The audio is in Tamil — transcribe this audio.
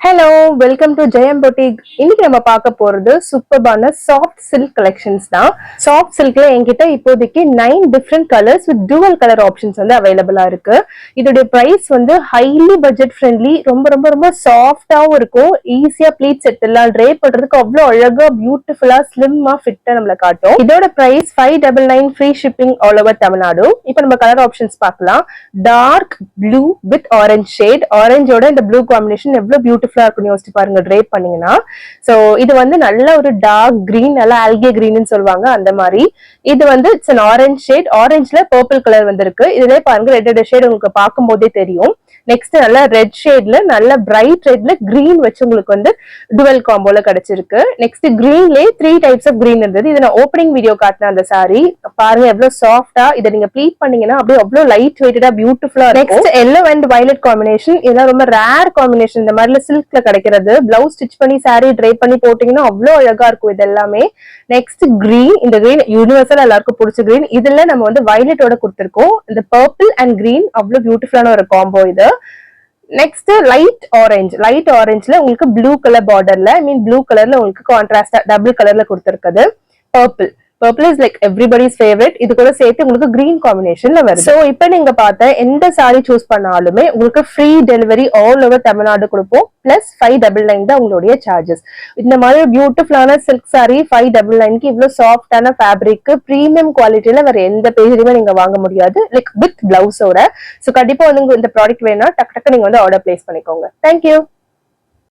Hello, welcome to Jayam boutique. இன்னைக்கு நம்ம பார்க்க போறது சூப்பர்பான சாஃப்ட் சில்க் கலெக்ஷன்ஸ் தான். சாஃப்ட் சில்க்ல என்கிட்ட இப்போதைக்கு 9 different colours with dual colour options வந்து அவைலபிளா இருக்கு. இதோட பிரைஸ் வந்து ஹைலி பட்ஜெட் ஃப்ரெண்ட்லி, ரொம்ப ரொம்ப ரொம்ப சாஃப்டாவும் இருக்கும். ஈஸியா ப்ளீட் செட் எல்லாம் ட்ரே பண்றதுக்கு அவ்வளவு அழகா பியூட்டிஃபுல்லா ஸ்லிம்மா ஃபிட்டா நம்மள காட்டும். இதோட price 599 free shipping all over Tamil Nadu. இப்போ நம்ம கலர் ஆப்ஷன்ஸ் பார்க்கலாம். Dark blue with orange shade, ஆரஞ்சோட இந்த ப்ளூ காம்பினேஷன் எவ்வளவு பியூட்டிஃபுல்லா இருக்குன்னு யோசிச்சு பாருங்க ட்ரேப் பண்ணீங்கன்னா. சோ இது வந்து நல்ல ஒரு டார்க் கிரீன், நல்ல ஆல்கே கிரீன் சொல்லுவாங்க அந்த மாதிரி. இது வந்து இட்ஸ் an ஆரஞ்ச் ஷேட், ஆரஞ்ச்ல பர்பிள் கலர் வந்திருக்கு. இதுல பாருங்க ரெட் ஷேட் உங்களுக்கு பார்க்கும் போதே தெரியும். நெக்ஸ்ட் நல்ல ரெட் ஷேட்ல நல்ல பிரைட் ரெட்ல கிரீன் வச்சு உங்களுக்கு வந்து டுவெல் காம்போல கிடைச்சிருக்கு. நெக்ஸ்ட் கிரீன்லயே 3 டைப்ஸ் ஆஃப் கிரீன் இருந்தது. இது நான் ஓப்பனிங் வீடியோ காட்டின அந்த சாரி பாருங்க எவ்வளவு சாஃப்டா. இதை நீங்க ப்ளீட் பண்ணீங்கன்னா அப்படியே அவ்வளவு லைட் வெயிட்டடா பியூட்டிஃபுல்லா இருக்கும். Next yellow and violet combination, இதெல்லாம் ரொம்ப ரேர் காம்பினேஷன். இந்த மாதிரி சில்க்ல கிடைக்கிறது. பிளவுஸ் ஸ்டிச் பண்ணி சாரி ட்ரை பண்ணி போட்டீங்கன்னா அவ்வளவு அழகா இருக்கும் இது எல்லாமே. நெக்ஸ்ட் கிரீன், இந்த கிரீன் யூனிவர்சல் எல்லாருக்கும் பிடிச்ச கிரீன். இதுல நம்ம வந்து வயலட்டோட கொடுத்திருக்கோம். இந்த பர்பிள் அண்ட் கிரீன் அவ்வளவு பியூட்டிஃபுல்லான ஒரு காம்போ இது. நெக்ஸ்ட் லைட் ஆரஞ்சு, லைட் ஆரஞ்சுல உங்களுக்கு ப்ளூ கலர் பார்டர்ல, ஐ மீன் ப்ளூ கலர்ல உங்களுக்கு கான்ட்ராஸ்டா டபுள் கலர்ல கொடுத்திருக்குது. Purple, purple is like everybody's favourite. இது கூட சேர்த்து உங்களுக்கு கிரீன் காம்பினேஷன்ல வருது. சோ இப்போ நீங்க பார்த்த எந்த சாரி சூஸ் பண்ணாலுமே உங்களுக்கு free delivery all over Tamil Nadu கொடுப்போம். பிளஸ் 599 தான் உங்களுடைய சார்ஜஸ். இந்த மாதிரி பியூட்டிஃபுல்லான சில்க் சாரி 599க்கு இவ்வளவு சாஃப்டான ஃபேப்ரிக் பிரீமியம் குவாலிட்டியில வேற எந்த பேஜ்லயுமே நீங்க வாங்க முடியாது, லைக் வித் பிளவுஸோட. சோ கண்டிப்பா வந்து இந்த ப்ராடக்ட் வேணா டக்கு டக்கு நீங்க வந்து ஆர்டர் பிளேஸ் பண்ணிக்கோங்க. தேங்க்யூ.